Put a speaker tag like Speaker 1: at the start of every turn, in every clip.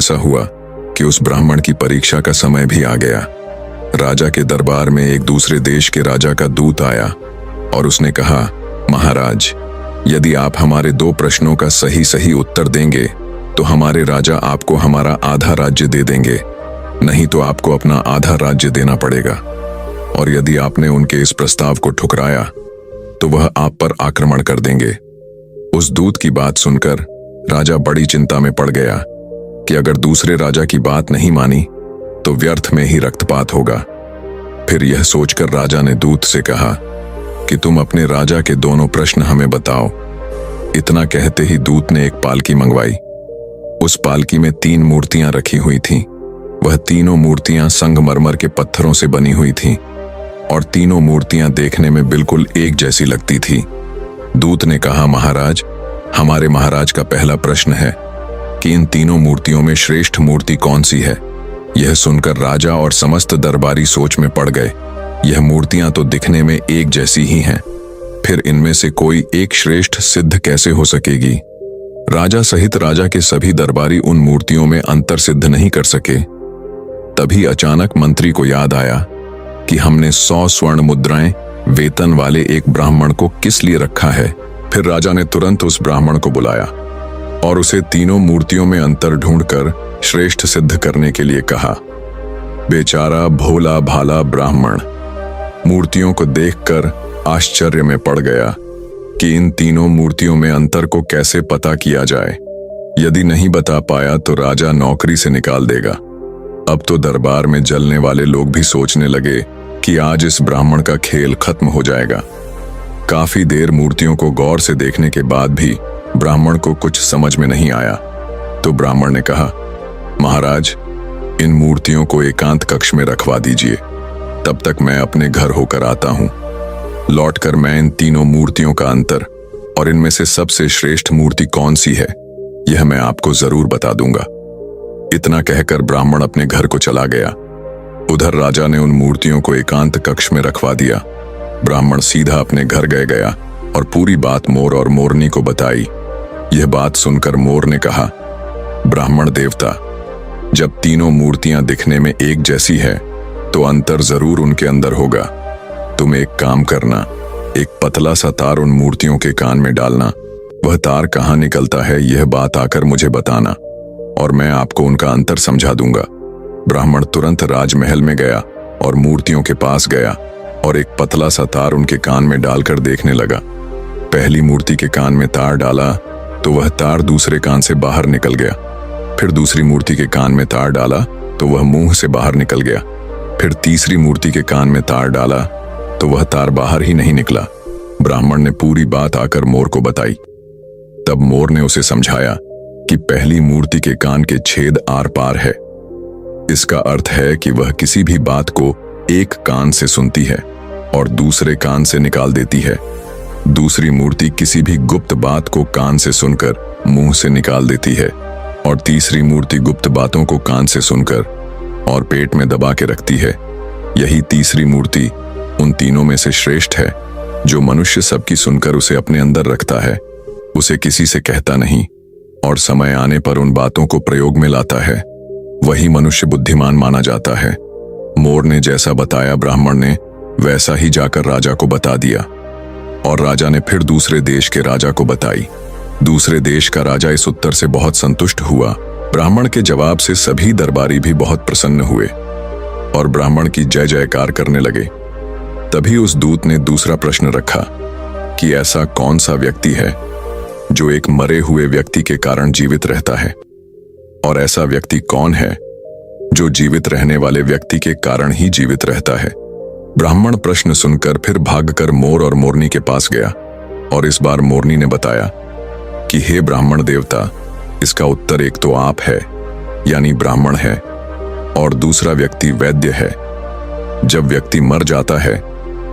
Speaker 1: ऐसा हुआ कि उस ब्राह्मण की परीक्षा का समय भी आ गया। राजा के दरबार में एक दूसरे देश के राजा का दूत आया और उसने कहा, महाराज, यदि आप हमारे 2 प्रश्नों का सही सही उत्तर देंगे तो हमारे राजा आपको हमारा आधा राज्य दे देंगे, नहीं तो आपको अपना आधा राज्य देना पड़ेगा। और यदि आपने उनके इस प्रस्ताव को ठुकराया तो वह आप पर आक्रमण कर देंगे। उस दूत की बात सुनकर राजा बड़ी चिंता में पड़ गया कि अगर दूसरे राजा की बात नहीं मानी तो व्यर्थ में ही रक्तपात होगा। फिर यह सोचकर राजा ने दूत से कहा कि तुम अपने राजा के दोनों प्रश्न हमें बताओ। इतना कहते ही दूत ने एक पालकी मंगवाई। उस पालकी में 3 मूर्तियां रखी हुई थीं। वह तीनों मूर्तियां संगमरमर के पत्थरों से बनी हुई थीं और तीनों मूर्तियां देखने में बिल्कुल एक जैसी लगती थी। दूत ने कहा, महाराज, हमारे महाराज का पहला प्रश्न है कि इन तीनों मूर्तियों में श्रेष्ठ मूर्ति कौन सी है। यह सुनकर राजा और समस्त दरबारी सोच में पड़ गए। यह मूर्तियां तो दिखने में एक जैसी ही हैं, फिर इनमें से कोई एक श्रेष्ठ सिद्ध कैसे हो सकेगी। राजा सहित राजा के सभी दरबारी उन मूर्तियों में अंतर सिद्ध नहीं कर सके। तभी अचानक मंत्री को याद आया कि हमने 100 स्वर्ण मुद्राएं वेतन वाले एक ब्राह्मण को किस लिए रखा है। फिर राजा ने तुरंत उस ब्राह्मण को बुलाया और उसे तीनों मूर्तियों में अंतर ढूंढकर श्रेष्ठ सिद्ध करने के लिए कहा। बेचारा भोला भाला ब्राह्मण मूर्तियों को देखकर आश्चर्य में पड़ गया कि इन तीनों मूर्तियों में अंतर को कैसे पता किया जाए। यदि नहीं बता पाया तो राजा नौकरी से निकाल देगा। अब तो दरबार में जलने वाले लोग भी सोचने लगे कि आज इस ब्राह्मण का खेल खत्म हो जाएगा। काफी देर मूर्तियों को गौर से देखने के बाद भी ब्राह्मण को कुछ समझ में नहीं आया। तो ब्राह्मण ने कहा, महाराज, इन मूर्तियों को एकांत कक्ष में रखवा दीजिए, तब तक मैं अपने घर होकर आता हूं। लौटकर मैं इन तीनों मूर्तियों का अंतर और इनमें से सबसे श्रेष्ठ मूर्ति कौन सी है, यह मैं आपको जरूर बता दूंगा। इतना कहकर ब्राह्मण अपने घर को चला गया। उधर राजा ने उन मूर्तियों को एकांत कक्ष में रखवा दिया। ब्राह्मण सीधा अपने घर गया और पूरी बात मोर और मोरनी को बताई। यह बात सुनकर मोर ने कहा, ब्राह्मण देवता, जब तीनों मूर्तियां दिखने में एक जैसी है तो अंतर जरूर उनके अंदर होगा। तुम एक काम करना, एक पतला सा तार उन मूर्तियों के कान में डालना। वह तार कहाँ निकलता है यह बात आकर मुझे बताना और मैं आपको उनका अंतर समझा दूंगा। ब्राह्मण तुरंत राजमहल में गया और मूर्तियों के पास गया और एक पतला सा तार उनके कान में डालकर देखने लगा। पहली मूर्ति के कान में तार डाला तो वह तार दूसरे कान से बाहर निकल गया। फिर दूसरी मूर्ति के कान में तार डाला तो वह मुंह से बाहर निकल गया। फिर तीसरी मूर्ति के कान में तार डाला तो वह तार बाहर ही नहीं निकला। ब्राह्मण ने पूरी बात आकर मोर को बताई। तब मोर ने उसे समझाया कि पहली मूर्ति के कान के छेद आर पार है। इसका अर्थ है कि वह किसी भी बात को एक कान से सुनती है और दूसरे कान से निकाल देती है। दूसरी मूर्ति किसी भी गुप्त बात को कान से सुनकर मुंह से निकाल देती है और तीसरी मूर्ति गुप्त बातों को कान से सुनकर और पेट में दबा के रखती है। यही तीसरी मूर्ति उन तीनों में से श्रेष्ठ है, जो मनुष्य सबकी सुनकर उसे अपने अंदर रखता है, उसे किसी से कहता नहीं और समय आने पर उन बातों को प्रयोग में लाता है। वही मनुष्य बुद्धिमान माना जाता है। मोर ने जैसा बताया ब्राह्मण ने वैसा ही जाकर राजा को बता दिया और राजा ने फिर दूसरे देश के राजा को बताई। दूसरे देश का राजा इस उत्तर से बहुत संतुष्ट हुआ। ब्राह्मण के जवाब से सभी दरबारी भी बहुत प्रसन्न हुए और ब्राह्मण की जय जयकार करने लगे। तभी उस दूत ने दूसरा प्रश्न रखा कि ऐसा कौन सा व्यक्ति है जो एक मरे हुए व्यक्ति के कारण जीवित रहता है, और ऐसा व्यक्ति कौन है जो जीवित रहने वाले व्यक्ति के कारण ही जीवित रहता है। ब्राह्मण प्रश्न सुनकर फिर भागकर मोर और मोरनी के पास गया और इस बार मोरनी ने बताया कि हे ब्राह्मण देवता, इसका उत्तर एक तो आप है यानी ब्राह्मण है और दूसरा व्यक्ति वैद्य है। जब व्यक्ति मर जाता है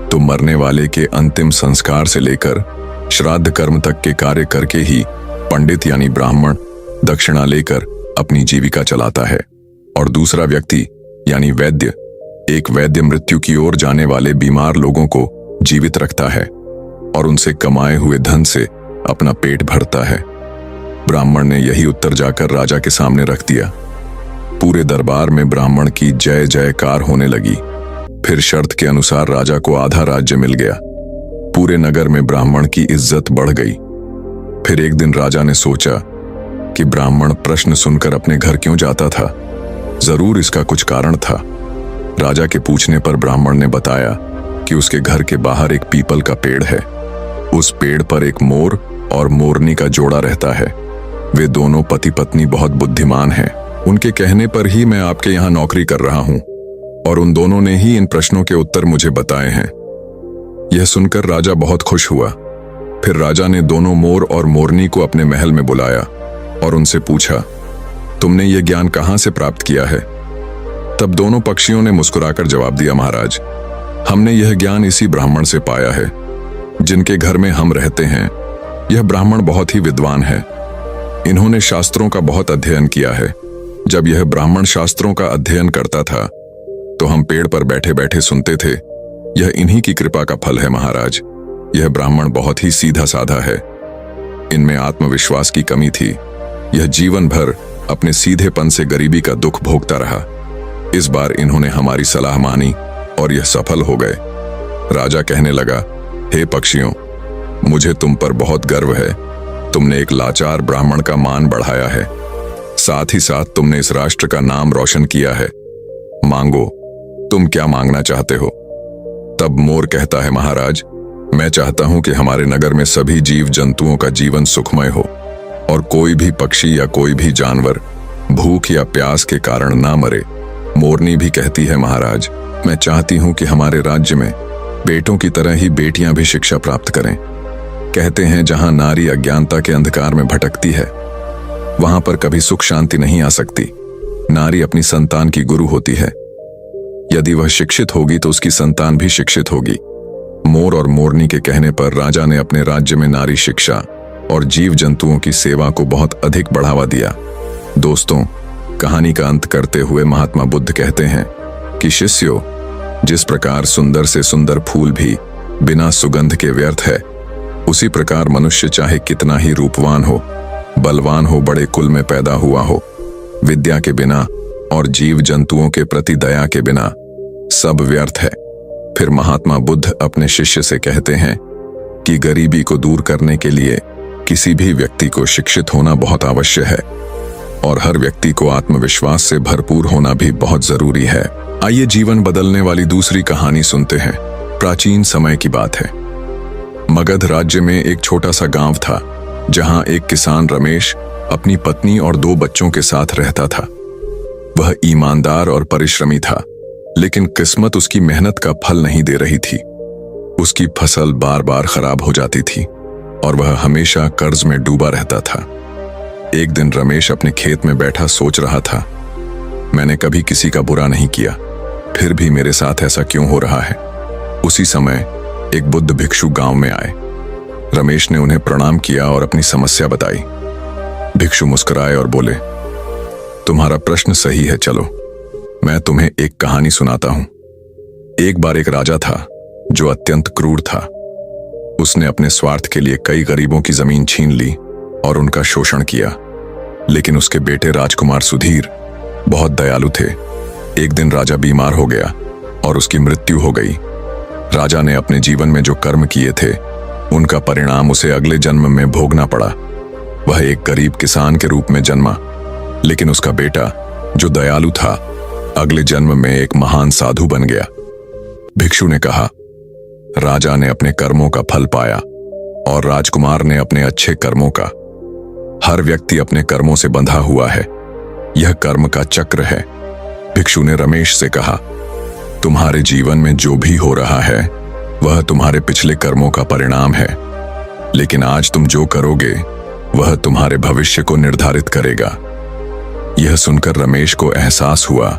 Speaker 1: तो मरने वाले के अंतिम संस्कार से लेकर श्राद्ध कर्म तक के कार्य करके ही पंडित यानी ब्राह्मण दक्षिणा लेकर अपनी जीविका चलाता है, और दूसरा व्यक्ति यानी वैद्य एक वैद्य मृत्यु की ओर जाने वाले बीमार लोगों को जीवित रखता है और उनसे कमाए हुए धन से अपना पेट भरता है। ब्राह्मण ने यही उत्तर जाकर राजा के सामने रख दिया। पूरे दरबार में ब्राह्मण की जय जयकार होने लगी। फिर शर्त के अनुसार राजा को आधा राज्य मिल गया। पूरे नगर में ब्राह्मण की इज्जत बढ़ गई। फिर एक दिन राजा ने सोचा कि ब्राह्मण प्रश्न सुनकर अपने घर क्यों जाता था। जरूर इसका कुछ कारण था। राजा के पूछने पर ब्राह्मण ने बताया कि उसके घर के बाहर एक पीपल का पेड़ है। उस पेड़ पर एक मोर और मोरनी का जोड़ा रहता है। वे दोनों पति पत्नी बहुत बुद्धिमान हैं। उनके कहने पर ही मैं आपके यहाँ नौकरी कर रहा हूँ और उन दोनों ने ही इन प्रश्नों के उत्तर मुझे बताए हैं। यह सुनकर राजा बहुत खुश हुआ। फिर राजा ने दोनों मोर और मोरनी को अपने महल में बुलाया और उनसे पूछा, तुमने यह ज्ञान कहाँ से प्राप्त किया है? तब दोनों पक्षियों ने मुस्कुराकर जवाब दिया, महाराज, हमने यह ज्ञान इसी ब्राह्मण से पाया है जिनके घर में हम रहते हैं। यह ब्राह्मण बहुत ही विद्वान है। इन्होंने शास्त्रों का बहुत अध्ययन किया है। जब यह ब्राह्मण शास्त्रों का अध्ययन करता था तो हम पेड़ पर बैठे बैठे सुनते थे। यह इन्हीं की कृपा का फल है महाराज। यह ब्राह्मण बहुत ही सीधा साधा है। इनमें आत्मविश्वास की कमी थी। यह जीवन भर अपने सीधेपन से गरीबी का दुख भोगता रहा। इस बार इन्होंने हमारी सलाह मानी और यह सफल हो गए। राजा कहने लगा, हे पक्षियों, मुझे तुम पर बहुत गर्व है। तुमने एक लाचार ब्राह्मण का मान बढ़ाया है, साथ ही साथ तुमने इस राष्ट्र का नाम रोशन किया है। मांगो, तुम क्या मांगना चाहते हो? तब मोर कहता है, महाराज, मैं चाहता हूं कि हमारे नगर में सभी जीव जंतुओं का जीवन सुखमय हो और कोई भी पक्षी या कोई भी जानवर भूख या प्यास के कारण ना मरे। मोरनी भी कहती है, महाराज, मैं चाहती हूं कि हमारे राज्य में बेटों की तरह ही बेटियां भी शिक्षा प्राप्त करें। कहते हैं जहां नारी अज्ञानता के अंधकार में भटकती है वहां पर कभी सुख शांति नहीं आ सकती। नारी अपनी संतान की गुरु होती है। यदि वह शिक्षित होगी तो उसकी संतान भी शिक्षित होगी। मोर और मोरनी के कहने पर राजा ने अपने राज्य में नारी शिक्षा और जीव जंतुओं की सेवा को बहुत अधिक बढ़ावा दिया। दोस्तों, कहानी का अंत करते हुए महात्मा बुद्ध कहते हैं कि शिष्यों, जिस प्रकार सुंदर से सुंदर फूल भी बिना सुगंध के व्यर्थ है, उसी प्रकार मनुष्य चाहे कितना ही रूपवान हो, बलवान हो, बड़े कुल में पैदा हुआ हो, विद्या के बिना और जीव जंतुओं के प्रति दया के बिना सब व्यर्थ है। फिर महात्मा बुद्ध अपने शिष्य से कहते हैं कि गरीबी को दूर करने के लिए किसी भी व्यक्ति को शिक्षित होना बहुत आवश्यक है और हर व्यक्ति को आत्मविश्वास से भरपूर होना भी बहुत जरूरी है। आइए जीवन बदलने वाली दूसरी कहानी सुनते हैं। प्राचीन समय की बात है। मगध राज्य में एक छोटा सा गांव था जहां एक किसान रमेश अपनी पत्नी और 2 बच्चों के साथ रहता था। वह ईमानदार और परिश्रमी था, लेकिन किस्मत उसकी मेहनत का फल नहीं दे रही थी। उसकी फसल बार बार खराब हो जाती थी और वह हमेशा कर्ज में डूबा रहता था। एक दिन रमेश अपने खेत में बैठा सोच रहा था, मैंने कभी किसी का बुरा नहीं किया, फिर भी मेरे साथ ऐसा क्यों हो रहा है। उसी समय एक बुद्ध भिक्षु गांव में आए। रमेश ने उन्हें प्रणाम किया और अपनी समस्या बताई। भिक्षु मुस्कुराए और बोले, तुम्हारा प्रश्न सही है, चलो मैं तुम्हें एक कहानी सुनाता हूं। एक बार एक राजा था जो अत्यंत क्रूर था। उसने अपने स्वार्थ के लिए कई गरीबों की जमीन छीन ली और उनका शोषण किया। लेकिन उसके बेटे राजकुमार सुधीर बहुत दयालु थे। एक दिन राजा बीमार हो गया और उसकी मृत्यु हो गई। राजा ने अपने जीवन में जो कर्म किए थे उनका परिणाम उसे अगले जन्म में भोगना पड़ा। वह एक गरीब किसान के रूप में जन्मा, लेकिन उसका बेटा जो दयालु था अगले जन्म में एक महान साधु बन गया। भिक्षु ने कहा, राजा ने अपने कर्मों का फल पाया और राजकुमार ने अपने अच्छे कर्मों का। हर व्यक्ति अपने कर्मों से बंधा हुआ है। यह कर्म का चक्र है। भिक्षु ने रमेश से कहा, तुम्हारे जीवन में जो भी हो रहा है वह तुम्हारे पिछले कर्मों का परिणाम है, लेकिन आज तुम जो करोगे वह तुम्हारे भविष्य को निर्धारित करेगा। यह सुनकर रमेश को एहसास हुआ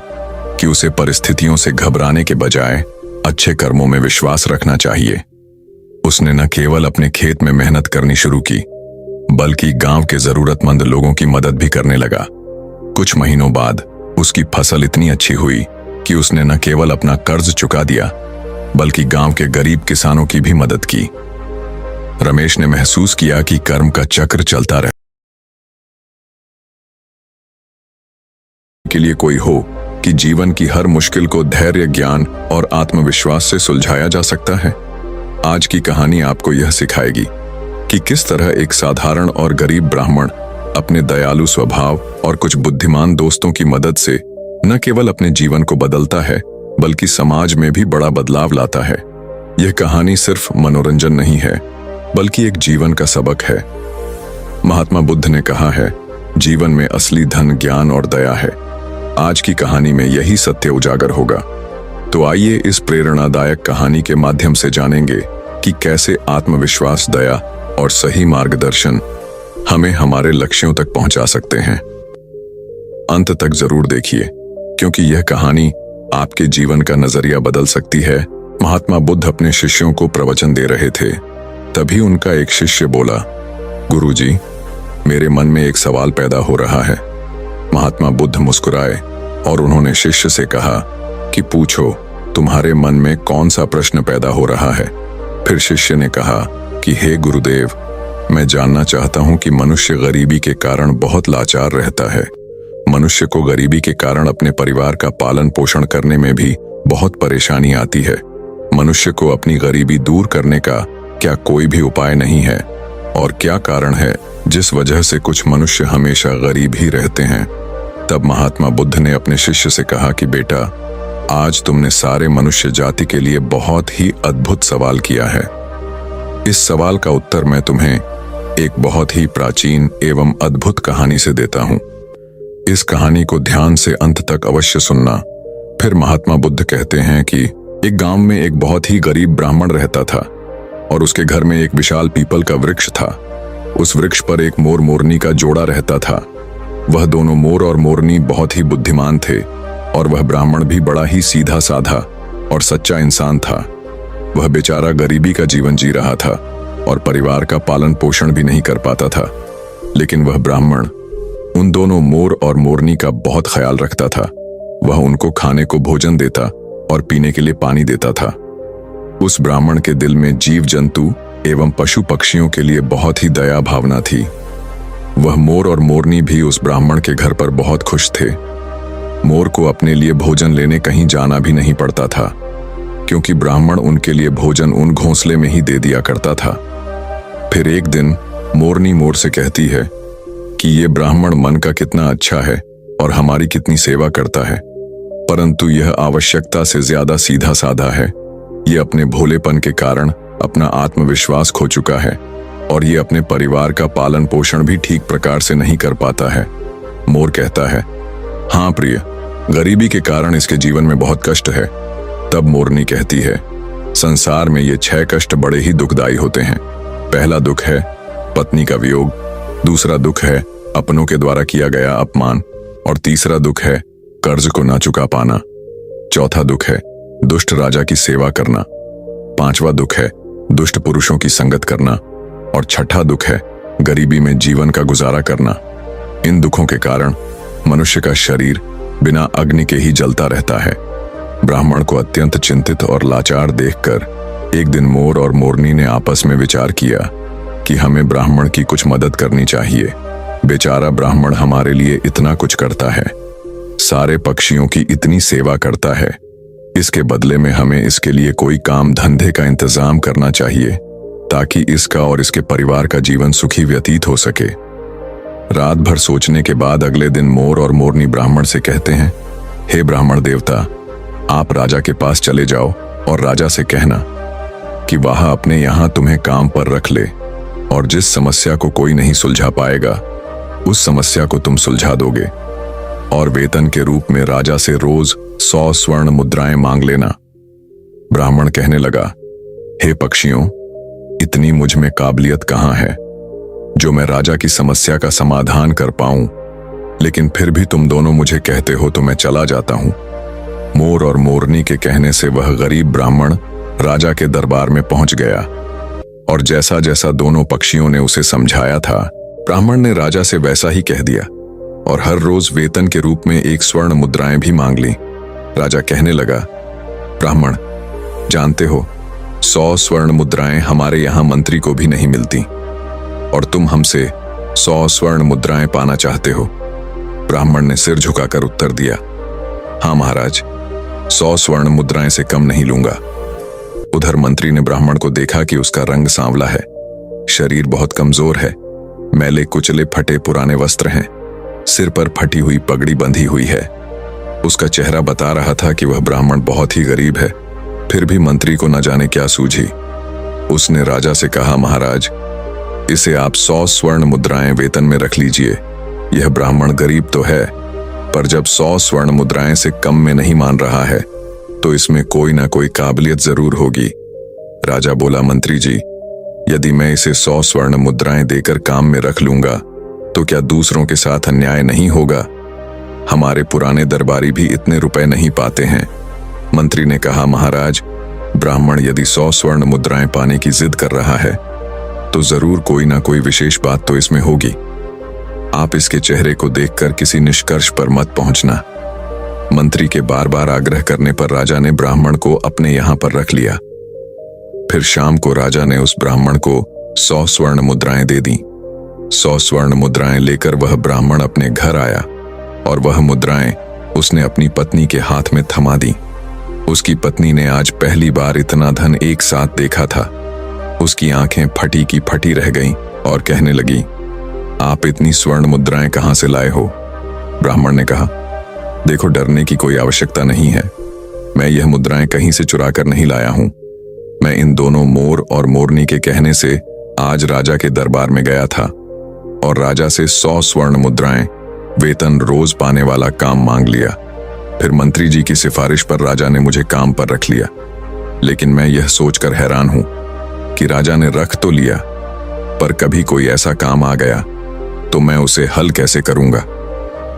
Speaker 1: कि उसे परिस्थितियों से घबराने के बजाय अच्छे कर्मों में विश्वास रखना चाहिए। उसने न केवल अपने खेत में मेहनत करनी शुरू की, बल्कि गांव के जरूरतमंद लोगों की मदद भी करने लगा। कुछ महीनों बाद उसकी फसल इतनी अच्छी हुई कि उसने न केवल अपना कर्ज चुका दिया, बल्कि गांव के गरीब किसानों की भी मदद की। रमेश ने महसूस किया कि कर्म का चक्र चलता रहे। के लिए कोई हो कि जीवन की हर मुश्किल को धैर्य, ज्ञान और आत्मविश्वास से सुलझाया जा सकता है। आज की कहानी आपको यह सिखाएगी कि किस तरह एक साधारण और गरीब ब्राह्मण अपने दयालु स्वभाव और कुछ बुद्धिमान दोस्तों की मदद से न केवल अपने जीवन को बदलता है बल्कि समाज में भी बड़ा बदलाव लाता है। यह कहानी सिर्फ मनोरंजन नहीं है बल्कि एक जीवन का सबक है। महात्मा बुद्ध ने कहा है, जीवन में असली धन ज्ञान और दया है। आज की कहानी में यही सत्य उजागर होगा। तो आइए इस प्रेरणादायक कहानी के माध्यम से जानेंगे कि कैसे आत्मविश्वास, दया और सही मार्गदर्शन हमें हमारे लक्ष्यों तक पहुंचा सकते हैं। अंत तक जरूर देखिए, क्योंकि यह कहानी आपके जीवन का नजरिया बदल सकती है। महात्मा बुद्ध अपने शिष्यों को प्रवचन दे रहे थे। तभी उनका एक शिष्य बोला, गुरुजी, मेरे मन में एक सवाल पैदा हो रहा है। महात्मा बुद्ध मुस्कुराए और उन्होंने शिष्य से कहा कि पूछो, तुम्हारे मन में कौन सा प्रश्न पैदा हो रहा है। फिर शिष्य ने कहा कि हे गुरुदेव, मैं जानना चाहता हूं कि मनुष्य गरीबी के कारण बहुत लाचार रहता है। मनुष्य को गरीबी के कारण अपने परिवार का पालन पोषण करने में भी बहुत परेशानी आती है। मनुष्य को अपनी गरीबी दूर करने का क्या कोई भी उपाय नहीं है? और क्या कारण है जिस वजह से कुछ मनुष्य हमेशा गरीब ही रहते हैं? तब महात्मा बुद्ध ने अपने शिष्य से कहा कि बेटा, आज तुमने सारे मनुष्य जाति के लिए बहुत ही अद्भुत सवाल किया है। इस सवाल का उत्तर मैं तुम्हें एक बहुत ही प्राचीन एवं अद्भुत कहानी से देता हूं। इस कहानी को ध्यान से अंत तक अवश्य सुनना। फिर महात्मा बुद्ध कहते हैं कि एक गांव में एक बहुत ही गरीब ब्राह्मण रहता था और उसके घर में एक विशाल पीपल का वृक्ष था। उस वृक्ष पर एक मोर मोरनी का जोड़ा रहता था। वह दोनों मोर और मोरनी बहुत ही बुद्धिमान थे और वह ब्राह्मण भी बड़ा ही सीधा साधा और सच्चा इंसान था। वह बेचारा गरीबी का जीवन जी रहा था और परिवार का पालन पोषण भी नहीं कर पाता था। लेकिन वह ब्राह्मण उन दोनों मोर और मोरनी का बहुत ख्याल रखता था। वह उनको खाने को भोजन देता और पीने के लिए पानी देता था। उस ब्राह्मण के दिल में जीव जंतु एवं पशु पक्षियों के लिए बहुत ही दया भावना थी। वह मोर और मोरनी भी उस ब्राह्मण के घर पर बहुत खुश थे। मोर को अपने लिए भोजन लेने कहीं जाना भी नहीं पड़ता था, क्योंकि ब्राह्मण उनके लिए भोजन उन घोंसले में ही दे दिया करता था। फिर एक दिन मोरनी मोर से कहती है कि ये ब्राह्मण मन का कितना अच्छा है और हमारी कितनी सेवा करता है, परंतु यह आवश्यकता से ज्यादा सीधा साधा है। ये अपने भोलेपन के कारण अपना आत्मविश्वास खो चुका है और ये अपने परिवार का पालन पोषण भी ठीक प्रकार से नहीं कर पाता है। मोर कहता है, हाँ प्रिय, गरीबी के कारण इसके जीवन में बहुत कष्ट है। तब मोरनी कहती है, संसार में ये 6 कष्ट बड़े ही दुखदायी होते हैं। पहला दुख है पत्नी का वियोग, दूसरा दुख है अपनों के द्वारा किया गया अपमान, और तीसरा दुख है कर्ज को ना चुका पाना। चौथा दुख है दुष्ट राजा की सेवा करना। पांचवा दुख है दुष्ट पुरुषों की संगत करना, और छठा दुख है गरीबी में जीवन का गुजारा करना। इन दुखों के कारण मनुष्य का शरीर बिना अग्नि के ही जलता रहता है। ब्राह्मण को अत्यंत चिंतित और लाचार देखकर एक दिन मोर और मोरनी ने आपस में विचार किया कि हमें ब्राह्मण की कुछ मदद करनी चाहिए। बेचारा ब्राह्मण हमारे लिए इतना कुछ करता है, सारे पक्षियों की इतनी सेवा करता है। इसके बदले में हमें इसके लिए कोई काम धंधे का इंतजाम करना चाहिए ताकि इसका और इसके परिवार का जीवन सुखी व्यतीत हो सके। रात भर सोचने के बाद अगले दिन मोर और मोरनी ब्राह्मण से कहते हैं, हे ब्राह्मण देवता, आप राजा के पास चले जाओ और राजा से कहना कि वह अपने यहाँ तुम्हें काम पर रख ले, और जिस समस्या को कोई नहीं सुलझा पाएगा उस समस्या को तुम सुलझा दोगे, और वेतन के रूप में राजा से रोज 100 स्वर्ण मुद्राएं मांग लेना। ब्राह्मण कहने लगा, हे पक्षियों, इतनी मुझ में काबिलियत कहाँ है जो मैं राजा की समस्या का समाधान कर पाऊं, लेकिन फिर भी तुम दोनों मुझे कहते हो तो मैं चला जाता हूं। मोर और मोरनी के कहने से वह गरीब ब्राह्मण राजा के दरबार में पहुंच गया, और जैसा जैसा दोनों पक्षियों ने उसे समझाया था, ब्राह्मण ने राजा से वैसा ही कह दिया और हर रोज वेतन के रूप में 1 स्वर्ण मुद्राएं भी मांग ली। राजा कहने लगा, ब्राह्मण, जानते हो 100 स्वर्ण मुद्राएं हमारे यहाँ मंत्री को भी नहीं मिलती, और तुम हमसे 100 स्वर्ण मुद्राएं पाना चाहते हो। ब्राह्मण ने सिर झुकाकर उत्तर दिया, हाँ महाराज, 100 स्वर्ण मुद्राएं से कम नहीं लूंगा। उधर मंत्री ने ब्राह्मण को देखा कि उसका रंग सांवला है, शरीर बहुत कमजोर है, मैले कुचले फटे पुराने वस्त्र हैं, सिर पर फटी हुई पगड़ी बंधी हुई है। उसका चेहरा बता रहा था कि वह ब्राह्मण बहुत ही गरीब है। फिर भी मंत्री को न जाने क्या सूझी। उसने राजा से कहा, महाराज, इसे आप 100 स्वर्ण मुद्राएं वेतन में रख लीजिए। यह ब्राह्मण गरीब तो है, पर जब 100 स्वर्ण मुद्राएं से कम में नहीं मान रहा है तो इसमें कोई ना कोई काबिलियत जरूर होगी। राजा बोला, मंत्री जी, यदि मैं इसे 100 स्वर्ण मुद्राएं देकर काम में रख लूंगा तो क्या दूसरों के साथ अन्याय नहीं होगा? हमारे पुराने दरबारी भी इतने रुपए नहीं पाते हैं। मंत्री ने कहा, महाराज, ब्राह्मण यदि 100 स्वर्ण मुद्राएं पाने की जिद कर रहा है तो जरूर कोई ना कोई विशेष बात तो इसमें होगी। आप इसके चेहरे को देखकर किसी निष्कर्ष पर मत पहुंचना। मंत्री के बार बार आग्रह करने पर राजा ने ब्राह्मण को अपने यहां पर रख लिया। फिर शाम को राजा ने उस ब्राह्मण को 100 स्वर्ण मुद्राएं दे दी। 100 स्वर्ण मुद्राएं लेकर वह ब्राह्मण अपने घर आया और वह मुद्राएं उसने अपनी पत्नी के हाथ में थमा दी। उसकी पत्नी ने आज पहली बार इतना धन एक साथ देखा था। उसकी आंखें फटी की फटी रह गईं और कहने लगी, आप इतनी स्वर्ण मुद्राएं कहां से लाए हो? ब्राह्मण ने कहा, देखो, डरने की कोई आवश्यकता नहीं है। मैं यह मुद्राएं कहीं से चुरा कर नहीं लाया हूं। मैं इन दोनों मोर और मोरनी के कहने से आज राजा के दरबार में गया था और राजा से 100 स्वर्ण मुद्राएं वेतन रोज पाने वाला काम मांग लिया। फिर मंत्री जी की सिफारिश पर राजा ने मुझे काम पर रख लिया। लेकिन मैं यह सोचकर हैरान हूं कि राजा ने रख तो लिया, पर कभी कोई ऐसा काम आ गया तो मैं उसे हल कैसे करूंगा?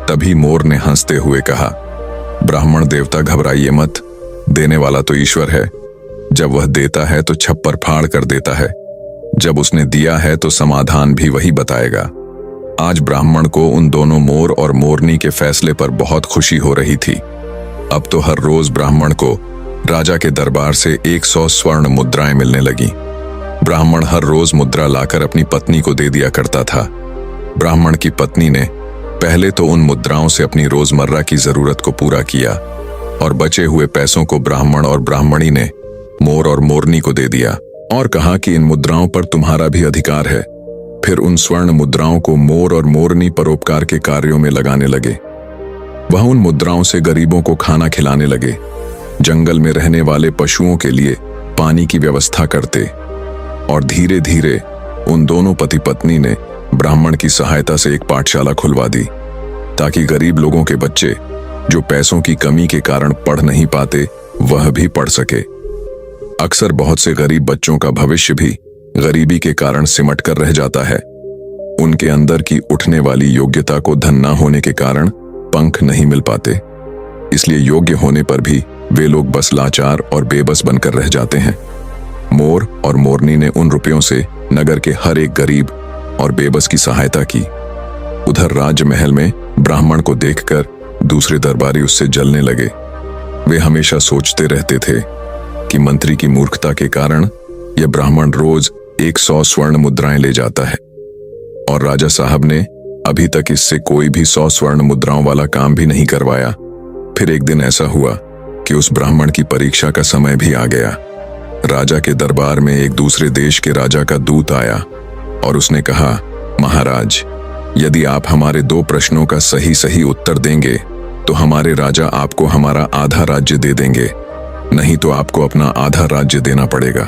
Speaker 1: तभी मोर ने हंसते हुए कहा, ब्राह्मण देवता, घबराइए मत, देने वाला तो ईश्वर है। जब वह देता है तो छप्पर फाड़ कर देता है। जब उसने दिया है तो समाधान भी वही बताएगा। आज ब्राह्मण को उन दोनों मोर और मोरनी के फैसले पर बहुत खुशी हो रही थी। अब तो हर रोज ब्राह्मण को राजा के दरबार से 100 स्वर्ण मुद्राएं मिलने लगी। ब्राह्मण हर रोज मुद्रा लाकर अपनी पत्नी को दे दिया करता था। ब्राह्मण की पत्नी ने पहले तो उन मुद्राओं से अपनी रोजमर्रा की जरूरत को पूरा किया और बचे हुए पैसों को ब्राह्मण और ब्राह्मणी ने मोर और मोरनी को दे दिया और कहा कि इन मुद्राओं पर तुम्हारा भी अधिकार है। फिर उन स्वर्ण मुद्राओं को मोर और मोरनी परोपकार के कार्यों में लगाने लगे। वह उन मुद्राओं से गरीबों को खाना खिलाने लगे, जंगल में रहने वाले पशुओं के लिए पानी की व्यवस्था करते और धीरे धीरे उन दोनों पति पत्नी ने ब्राह्मण की सहायता से एक पाठशाला खुलवा दी ताकि गरीब लोगों के बच्चे जो पैसों की कमी के कारण पढ़ नहीं पाते वह भी पढ़ सके। अक्सर बहुत से गरीब बच्चों का भविष्य भी गरीबी के कारण सिमट कर रह जाता है। उनके अंदर की उठने वाली योग्यता को धन न होने के कारण पंख नहीं मिल पाते, इसलिए योग्य होने पर भी वे लोग बस लाचार और बेबस बनकर रह जाते हैं। मोर और मोरनी ने उन रुपयों से नगर के हर एक गरीब और बेबस की सहायता की। उधर राजमहल में ब्राह्मण को देखकर दूसरे दरबारी उससे जलने लगे। वे हमेशा सोचते रहते थे कि मंत्री की मूर्खता के कारण यह ब्राह्मण रोज 100 स्वर्ण मुद्राएं ले जाता है और राजा साहब ने अभी तक इससे कोई भी 100 स्वर्ण मुद्राओं वाला काम भी नहीं करवाया। फिर एक दिन ऐसा हुआ कि उस ब्राह्मण की परीक्षा का समय भी आ गया। राजा के दरबार में एक दूसरे देश के राजा का दूत आया और उसने कहा, महाराज, यदि आप हमारे 2 प्रश्नों का सही सही उत्तर देंगे तो हमारे राजा आपको हमारा आधा राज्य दे देंगे, नहीं तो आपको अपना आधा राज्य देना पड़ेगा।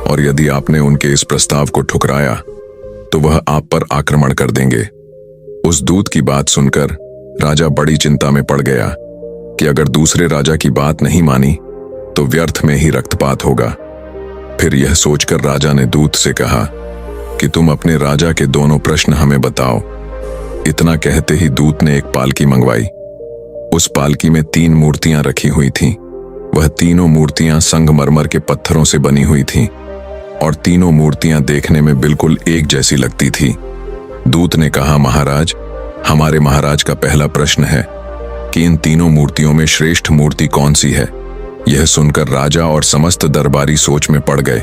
Speaker 1: और यदि आपने उनके इस प्रस्ताव को ठुकराया तो वह आप पर आक्रमण कर देंगे। उस दूत की बात सुनकर राजा बड़ी चिंता में पड़ गया कि अगर दूसरे राजा की बात नहीं मानी तो व्यर्थ में ही रक्तपात होगा। फिर यह सोचकर राजा ने दूत से कहा कि तुम अपने राजा के दोनों प्रश्न हमें बताओ। इतना कहते ही दूत ने एक पालकी मंगवाई। उस पालकी में 3 मूर्तियां रखी हुई थीं। वह तीनों मूर्तियां संगमरमर के पत्थरों से बनी हुई थीं और तीनों मूर्तियां देखने में बिल्कुल एक जैसी लगती थी। दूत ने कहा, महाराज, हमारे महाराज का पहला प्रश्न है कि इन तीनों मूर्तियों में श्रेष्ठ मूर्ति कौन सी है। यह सुनकर राजा और समस्त दरबारी सोच में पड़ गए।